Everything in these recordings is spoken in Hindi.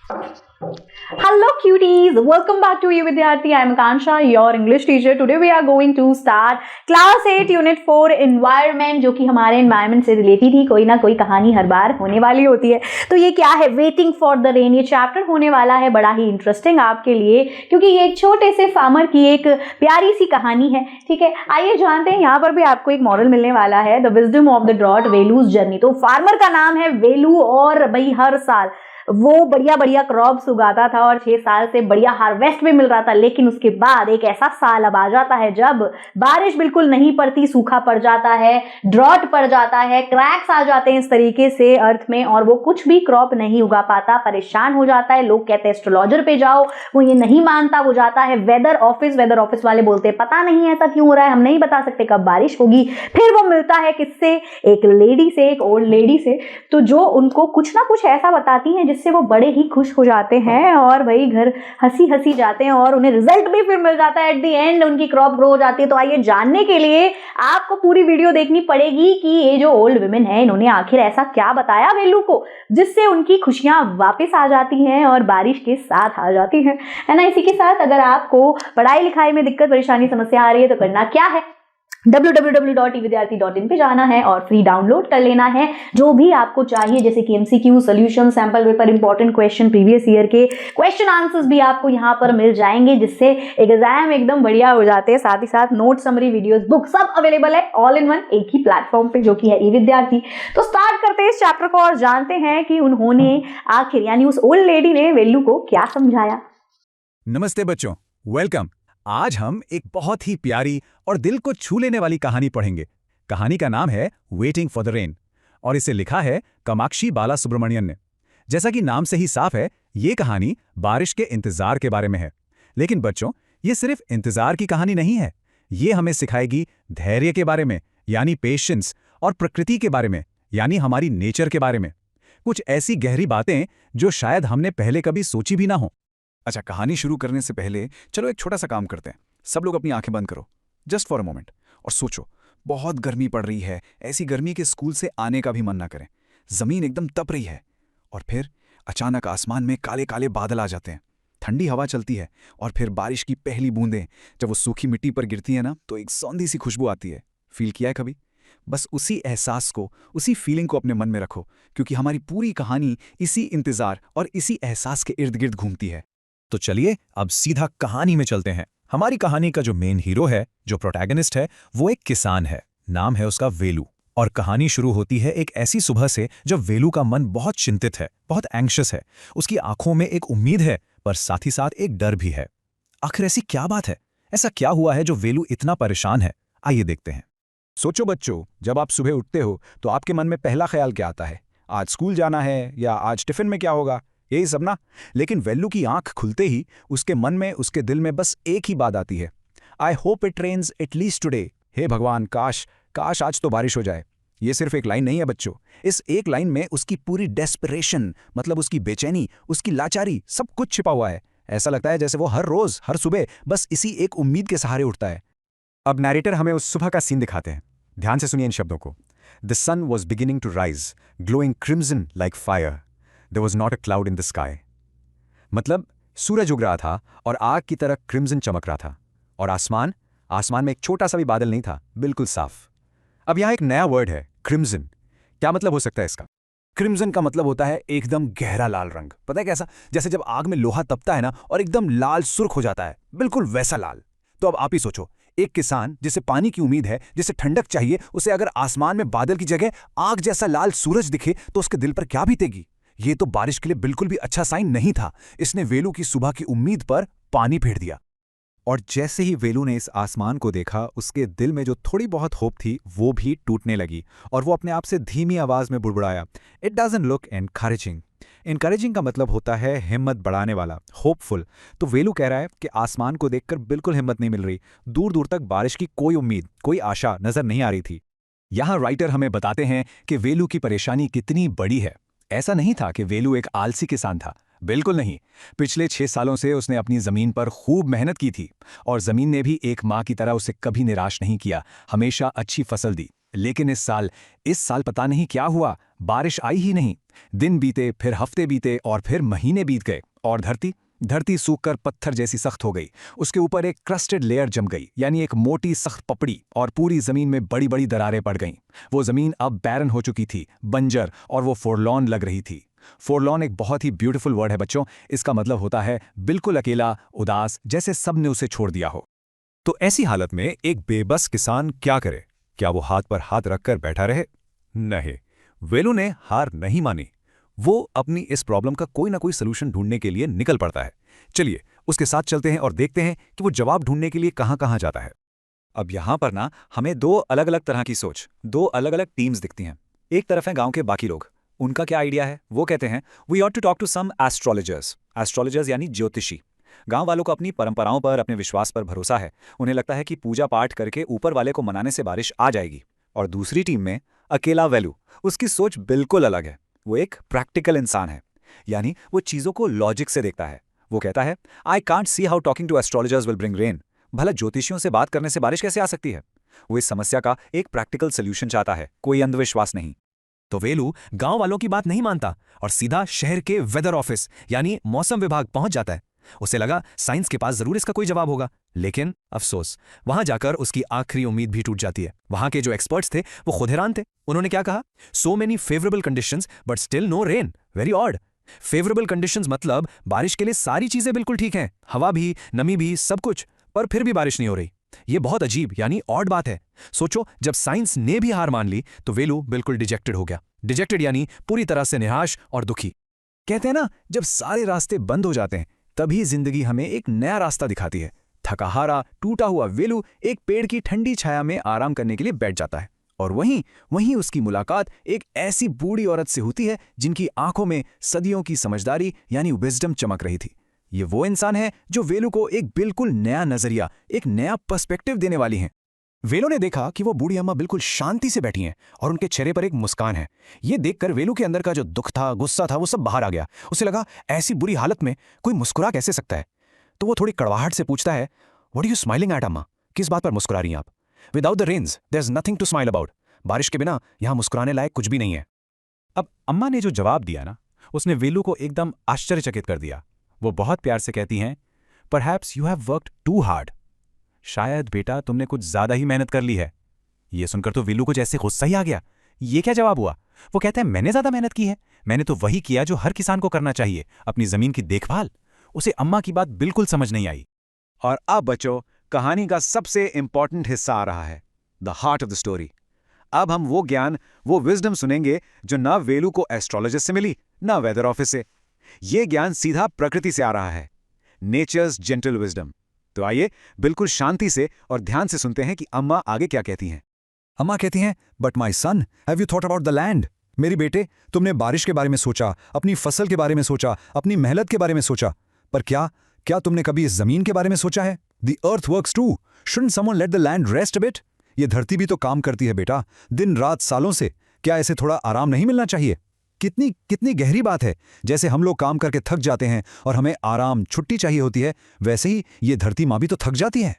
Hello cuties, welcome back to Vidyarthi. I am Kansha, your English teacher. Today we are going to start class 8 unit 4 environment, जो कि हमारे environment से related ही कोई ना कोई कहानी हर बार होने वाली होती है। तो ये क्या है, Waiting for the Rain, ये चैप्टर होने वाला है बड़ा ही इंटरेस्टिंग आपके लिए, क्योंकि ये एक छोटे से फार्मर की एक प्यारी सी कहानी है। ठीक है, आइए जानते हैं। यहाँ पर भी आपको एक मॉरल मिलने वाला है, the wisdom of the drought, values journey. तो फार्मर का नाम है वेलू और भाई हर साल वो बढ़िया बढ़िया क्रॉप्स उगाता था और 6 साल से बढ़िया हार्वेस्ट भी मिल रहा था। लेकिन उसके बाद एक ऐसा साल अब आ जाता है जब बारिश बिल्कुल नहीं पड़ती, सूखा पड़ जाता है, ड्रॉट पड़ जाता है, क्रैक्स आ जाते हैं इस तरीके से अर्थ में, और वो कुछ भी क्रॉप नहीं उगा पाता, परेशान हो जाता है। लोग कहते हैं एस्ट्रोलॉजर पे जाओ, वो ये नहीं मानता, वो जाता है वेदर ऑफिस वाले बोलते हैं पता नहीं ऐसा क्यों हो रहा है, हम नहीं बता सकते कब बारिश होगी। फिर वो मिलता है किससे, एक लेडी से, एक ओल्ड लेडी से, तो जो उनको कुछ ना कुछ ऐसा बताती हैं जिससे वो बड़े ही खुश हो जाते हैं और भाई घर हंसी हंसी जाते हैं और उन्हें रिजल्ट भी फिर मिल जाता है। एट द एंड उनकी क्रॉप ग्रो हो जाती है। तो आइए जानने के लिए आपको पूरी वीडियो देखनी पड़ेगी कि ये जो ओल्ड वुमेन है इन्होंने आखिर ऐसा क्या बताया वेलू को जिससे उनकी खुशियां वापस आ जाती हैं और बारिश के साथ आ जाती हैं, है ना। इसी के साथ अगर आपको पढ़ाई लिखाई में दिक्कत परेशानी समस्या आ रही है तो करना क्या है, www.evidyarthi.in पे जाना है और फ्री डाउनलोड कर लेना है जो भी आपको चाहिए, जैसे कि MCQ, solution, sample paper, important question, previous year के क्वेश्चन आंसर्स भी आपको यहाँ पर मिल जाएंगे, जिससे एग्जाम एकदम बढ़िया हो जाते हैं। साथ ही साथ नोट, समरी, वीडियोस, बुक सब अवेलेबल है ऑल इन वन एक ही प्लेटफॉर्म पे, जो कि है ई-विद्यार्थी। तो स्टार्ट करते हैं इस चैप्टर को और जानते हैं कि उन्होंने आखिर यानी उस ओल्ड लेडी ने वेलू को क्या समझाया। नमस्ते बच्चों, वेलकम। आज हम एक बहुत ही प्यारी और दिल को छू लेने वाली कहानी पढ़ेंगे। कहानी का नाम है वेटिंग फॉर द रेन और इसे लिखा है कामाक्षी बाला सुब्रमण्यन ने। जैसा कि नाम से ही साफ है, ये कहानी बारिश के इंतजार के बारे में है। लेकिन बच्चों, ये सिर्फ इंतजार की कहानी नहीं है। ये हमें सिखाएगी धैर्य के बारे में, यानी पेशेंस, और प्रकृति के बारे में, यानी हमारी नेचर के बारे में। कुछ ऐसी गहरी बातें जो शायद हमने पहले कभी सोची भी ना हो। अच्छा, कहानी शुरू करने से पहले चलो एक छोटा सा काम करते हैं। सब लोग अपनी आंखें बंद करो, जस्ट फॉर अ मोमेंट, और सोचो। बहुत गर्मी पड़ रही है, ऐसी गर्मी के स्कूल से आने का भी मन ना करें। जमीन एकदम तप रही है और फिर अचानक आसमान में काले काले बादल आ जाते हैं, ठंडी हवा चलती है और फिर बारिश की पहली बूंदें जब वो सूखी मिट्टी पर गिरती है ना, तो एक सौंधी सी खुशबू आती है। फील किया है कभी? बस उसी एहसास को, उसी फीलिंग को अपने मन में रखो, क्योंकि हमारी पूरी कहानी इसी इंतजार और इसी एहसास के इर्द गिर्द घूमती है। तो चलिए अब सीधा कहानी में चलते हैं। हमारी कहानी का जो मेन हीरो है, जो प्रोटैगनिस्ट है, वो एक किसान है। नाम है उसका वेलू। और कहानी शुरू होती है एक ऐसी सुबह से जब वेलू का मन बहुत चिंतित है, बहुत एंग्शियस है। उसकी आंखों में एक उम्मीद है, पर साथ ही साथ एक डर भी है। आखिर ऐसी क्या बात है? ऐसा क्या हुआ है जो वेलू इतना परेशान है? आइए देखते हैं। सोचो बच्चों, जब आप सुबह उठते हो तो आपके मन में पहला ख्याल क्या आता है? आज स्कूल जाना है या आज टिफिन में क्या होगा, यही सब ना। लेकिन वेलू की आंख खुलते ही उसके मन में, उसके दिल में बस एक ही बात आती है, I hope it rains at least today. हे भगवान, काश काश आज तो बारिश हो जाए। ये सिर्फ एक लाइन नहीं है बच्चों, इस एक लाइन में उसकी पूरी डेस्परेशन, मतलब उसकी बेचैनी, उसकी लाचारी, सब कुछ छिपा हुआ है। ऐसा लगता है जैसे वो हर रोज, हर सुबह बस इसी एक उम्मीद के सहारे उठता है। अब नैरेटर हमें उस सुबह का सीन दिखाते हैं। ध्यान से सुनिए इन शब्दों को। The sun was beginning to rise, glowing crimson like fire. There was not a cloud in the sky. मतलब सूरज उग रहा था और आग की तरह क्रिम्सन चमक रहा था, और आसमान में एक छोटा सा भी बादल नहीं था, बिल्कुल साफ। अब यहाँ एक नया वर्ड है, क्रिम्सन। क्या मतलब हो सकता है इसका? क्रिम्सन का मतलब होता है एकदम गहरा लाल रंग। पता है कैसा? जैसे जब आग में लोहा तपता है ना और एकदम लाल सुर्ख हो जाता है, बिल्कुल वैसा लाल। तो अब आप ही सोचो, एक किसान जिसे पानी की उम्मीद है, जिसे ठंडक चाहिए, उसे अगर आसमान में बादल की जगह आग जैसा लाल सूरज दिखे तो उसके दिल पर क्या बीतेगी? ये तो बारिश के लिए बिल्कुल भी अच्छा साइन नहीं था। इसने वेलू की सुबह की उम्मीद पर पानी फेर दिया। और जैसे ही वेलू ने इस आसमान को देखा, उसके दिल में जो थोड़ी बहुत होप थी वो भी टूटने लगी और वो अपने आप से धीमी आवाज में बुड़बुड़ाया, it doesn't look encouraging. Encouraging का मतलब होता है हिम्मत बढ़ाने वाला, होपफुल। तो वेलू कह रहा है कि आसमान को देखकर बिल्कुल हिम्मत नहीं मिल रही। दूर दूर तक बारिश की कोई उम्मीद, कोई आशा नजर नहीं आ रही थी। यहाँ राइटर हमें बताते हैं कि वेलू की परेशानी कितनी बड़ी है। ऐसा नहीं था कि वेलू एक आलसी किसान था, बिल्कुल नहीं। पिछले 6 सालों से उसने अपनी जमीन पर खूब मेहनत की थी और जमीन ने भी एक माँ की तरह उसे कभी निराश नहीं किया, हमेशा अच्छी फसल दी। लेकिन इस साल पता नहीं क्या हुआ, बारिश आई ही नहीं। दिन बीते, फिर हफ्ते बीते और फिर महीने बीत गए और धरती सूखकर पत्थर जैसी सख्त हो गई। उसके ऊपर एक क्रस्टेड लेयर जम गई, यानी एक मोटी सख्त पपड़ी, और पूरी जमीन में बड़ी बड़ी दरारें पड़ गईं। वो जमीन अब बैरन हो चुकी थी, बंजर, और वो फोरलॉन लग रही थी। फोरलॉन एक बहुत ही ब्यूटीफुल वर्ड है बच्चों। इसका मतलब होता है बिल्कुल अकेला, उदास, जैसे सब ने उसे छोड़ दिया हो। तो ऐसी हालत में एक बेबस किसान क्या करे? क्या वो हाथ पर हाथ रखकर बैठा रहे? नहीं, वेलू ने हार नहीं मानी। वो अपनी इस प्रॉब्लम का कोई ना कोई सोल्यूशन ढूंढने के लिए निकल पड़ता है। चलिए उसके साथ चलते हैं और देखते हैं कि वो जवाब ढूंढने के लिए कहां कहां जाता है। अब यहां पर ना हमें दो अलग अलग तरह की सोच, दो अलग अलग टीम्स दिखती हैं। एक तरफ है गांव के बाकी लोग। उनका क्या आइडिया है? वो कहते हैं we ought to talk to some astrologers यानी ज्योतिषी। गांव वालों को अपनी परंपराओं पर, अपने विश्वास पर भरोसा है। उन्हें लगता है कि पूजा पाठ करके ऊपर वाले को मनाने से बारिश आ जाएगी। और दूसरी टीम में अकेला वेलू। उसकी सोच बिल्कुल अलग है। वो एक प्रैक्टिकल इंसान है, यानी वो चीजों को लॉजिक से देखता है। वो कहता है I can't see how talking to astrologers will bring rain. भला ज्योतिषियों से बात करने से बारिश कैसे आ सकती है? वो इस समस्या का एक प्रैक्टिकल सोल्यूशन चाहता है, कोई अंधविश्वास नहीं। तो वेलू गांव वालों की बात नहीं मानता और सीधा शहर के वेदर ऑफिस यानी मौसम विभाग पहुंच जाता है। उसे लगा साइंस के पास जरूर इसका कोई जवाब होगा, लेकिन अफसोस, वहां जाकर उसकी आखिरी उम्मीद भी टूट जाती है। वहां के जो एक्सपर्ट्स थे वो खुद हैरान थे। उन्होंने क्या कहा? So many favourable conditions but still no rain, very odd. Favourable conditions मतलब बारिश के लिए सारी चीजें बिल्कुल ठीक हैं, हवा भी, नमी भी, सब कुछ, पर फिर भी बारिश नहीं हो रही। ये बहुत अजीब यानी ऑड बात है। सोचो, जब साइंस ने भी हार मान ली तो वेलू बिल्कुल डिजेक्टेड हो गया। डिजेक्टेड यानी पूरी तरह से निराश और दुखी। कहते हैं ना, जब सारे रास्ते बंद हो जाते हैं तभी जिंदगी हमें एक नया रास्ता दिखाती है। थकाहारा, टूटा हुआ वेलू एक पेड़ की ठंडी छाया में आराम करने के लिए बैठ जाता है और वहीं उसकी मुलाकात एक ऐसी बूढ़ी औरत से होती है जिनकी आंखों में सदियों की समझदारी यानी विजडम चमक रही थी। ये वो इंसान है जो वेलू को एक बिल्कुल नया नजरिया, एक नया पर्सपेक्टिव देने वाली हैं। वेलू ने देखा कि वो बूढ़ी अम्मा बिल्कुल शांति से बैठी हैं और उनके चेहरे पर एक मुस्कान है। ये देखकर वेलू के अंदर का जो दुख था, गुस्सा था, वो सब बाहर आ गया। उसे लगा ऐसी बुरी हालत में कोई मुस्कुरा कैसे सकता है? तो वो थोड़ी कड़वाहट से पूछता है, what are you smiling at अम्मा? किस बात पर मुस्कुरा रही हैं आप? Without the rains there is nothing to smile about. बारिश के बिना यहां मुस्कुराने लायक कुछ भी नहीं है। अब अम्मा ने जो जवाब दिया ना, उसने वेलू को एकदम आश्चर्यचकित कर दिया। वो बहुत प्यार से कहती हैं, perhaps you have worked too hard. शायद बेटा तुमने कुछ ज्यादा ही मेहनत कर ली है। ये सुनकर तो वेलू को जैसे गुस्सा ही आ गया। ये क्या जवाब हुआ? वो कहते हैं मैंने ज्यादा मेहनत की है? मैंने तो वही किया जो हर किसान को करना चाहिए, अपनी जमीन की देखभाल। उसे अम्मा की बात बिल्कुल समझ नहीं आई। और अब बच्चों, कहानी का सबसे इंपॉर्टेंट हिस्सा आ रहा है, the heart of the story. अब हम वो ज्ञान, वो विजडम सुनेंगे जो ना वेलू को एस्ट्रोलॉजिस्ट से मिली, ना वेदर ऑफिस से। ये ज्ञान सीधा प्रकृति से आ रहा है, नेचर्स जेंटल विजडम। तो आइए बिल्कुल शांति से और ध्यान से सुनते हैं कि अम्मा आगे क्या कहती हैं। अम्मा कहती हैं, but my son, have you thought about the land? मेरी बेटे, तुमने बारिश के बारे में सोचा, अपनी फसल के बारे में सोचा, अपनी मेहनत के बारे में सोचा, पर क्या तुमने कभी इस जमीन के बारे में सोचा है? The earth works too, shouldn't someone let the land rest a bit? ये धरती भी तो काम करती है बेटा, दिन रात सालों से। क्या ऐसे थोड़ा आराम नहीं मिलना चाहिए? कितनी गहरी बात है। जैसे हम लोग काम करके थक जाते हैं और हमें आराम, छुट्टी चाहिए होती है, वैसे ही ये धरती माँ भी तो थक जाती है।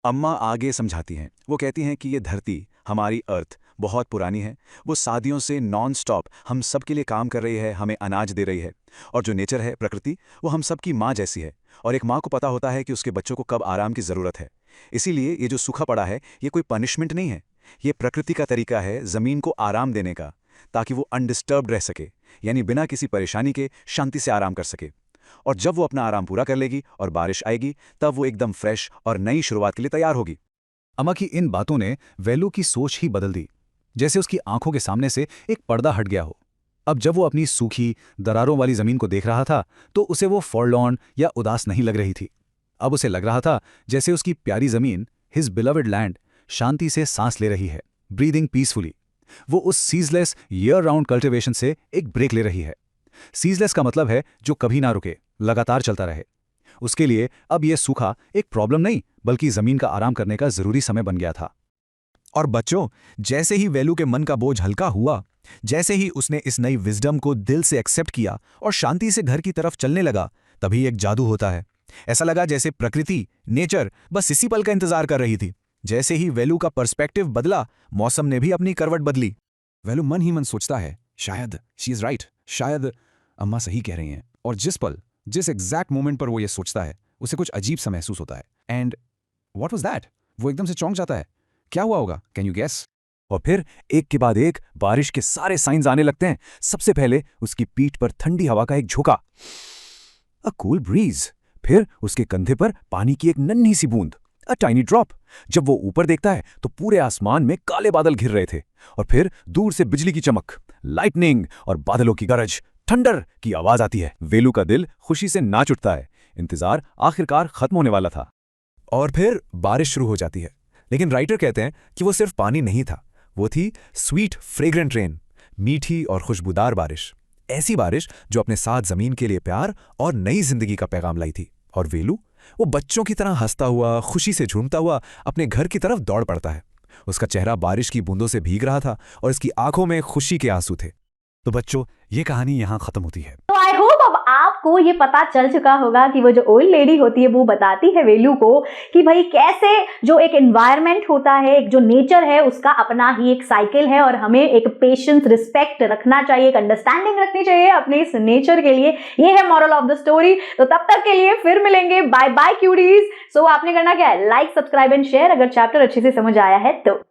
अम्मा आगे समझाती हैं। वो कहती हैं कि ये धरती, हमारी अर्थ, बहुत पुरानी है। वो सदियों से नॉन स्टॉप हम सब के लिए काम कर रही है, हमें अनाज दे रही है। और जो नेचर है, प्रकृति, वो हम सब की माँ जैसी है। और एक माँ को पता होता है कि उसके बच्चों को कब आराम की ज़रूरत है। इसीलिए ये जो सूखा पड़ा है, ये कोई पनिशमेंट नहीं है। ये प्रकृति का तरीका है ज़मीन को आराम देने का, ताकि वो अनडिस्टर्ब्ड रह सके, यानी बिना किसी परेशानी के शांति से आराम कर सके। और जब वो अपना आराम पूरा कर लेगी और बारिश आएगी, तब वो एकदम फ्रेश और नई शुरुआत के लिए तैयार होगी। अम्मा की इन बातों ने वेलू की सोच ही बदल दी, जैसे उसकी आंखों के सामने से एक पर्दा हट गया हो। अब जब वो अपनी सूखी, दरारों वाली जमीन को देख रहा था तो उसे वो फॉरलॉर्न या उदास नहीं लग रही थी। अब उसे लग रहा था जैसे उसकी प्यारी जमीन, हिज बिलवड लैंड, शांति से सांस ले रही है, ब्रीदिंग पीसफुली। वो उस सीजलेस ईयर राउंड कल्टिवेशन से एक ब्रेक ले रही है। सीजलेस का मतलब है जो कभी ना रुके, लगातार चलता रहे। उसके लिए अब यह सूखा एक प्रॉब्लम नहीं, बल्कि जमीन का आराम करने का जरूरी समय बन गया था। और बच्चों, जैसे ही वेलू के मन का बोझ हल्का हुआ, जैसे ही उसने इस नई विजडम को दिल से एक्सेप्ट किया और शांति से घर की तरफ चलने लगा, तभी एक जादू होता है। ऐसा लगा जैसे प्रकृति, नेचर बस इसी पल का इंतजार कर रही थी। जैसे ही वेलू का पर्सपेक्टिव बदला, मौसम ने भी अपनी करवट बदली। वेलू मन ही मन सोचता है, शायद शी इज राइट, शायद अम्मा सही कह रही हैं। और जिस एग्जैक्ट मोमेंट पर वो ये सोचता है, उसे कुछ अजीब सा महसूस होता है। And what was that? वो एकदम से चौंक जाता है। क्या हुआ होगा? Can you guess? और फिर एक के बाद एक बारिश के सारे साइंस आने लगते हैं। सबसे पहले उसकी पीठ पर ठंडी हवा का एक झोंका, अ कूल ब्रीज। फिर उसके कंधे पर पानी की एक नन्ही सी बूंद, अ टाइनी ड्रॉप। जब वो ऊपर देखता है तो पूरे आसमान में काले बादल घिर रहे थे। और फिर दूर से बिजली की चमक, लाइटनिंग और बादलों की गरज, थंडर की आवाज आती है। वेलू का दिल खुशी से नाच उठता है। इंतजार आखिरकार खत्म होने वाला था। और फिर बारिश शुरू हो जाती है। लेकिन राइटर कहते हैं कि वो सिर्फ पानी नहीं था, वो थी स्वीट फ्रेग्रेंट रेन, मीठी और खुशबूदार बारिश। ऐसी बारिश जो अपने साथ जमीन के लिए प्यार और नई जिंदगी का पैगाम लाई थी। और वेलू, वो बच्चों की तरह हंसता हुआ, खुशी से झूमता हुआ अपने घर की तरफ दौड़ पड़ता है। उसका चेहरा बारिश की बूंदों से भीग रहा था और इसकी आंखों में खुशी के आंसू थे। तो बच्चों, ये कहानी यहाँ खत्म होती है। तो आई होप अब आपको ये पता चल चुका होगा कि वो जो ओल्ड लेडी होती है वो बताती है वेलू को कि भाई कैसे जो एक एनवायरनमेंट होता है, एक जो नेचर है, उसका अपना ही एक साइकिल है और हमें एक पेशेंस, रिस्पेक्ट रखना चाहिए, एक अंडरस्टैंडिंग रखनी चाहिए अपने इस नेचर के लिए। ये है मॉरल ऑफ द स्टोरी। तो तब तक के लिए फिर मिलेंगे। Bye bye क्यूडीज। सो आपने करना क्या है? लाइक, सब्सक्राइब एंड शेयर अगर चैप्टर अच्छे से समझ आया है तो।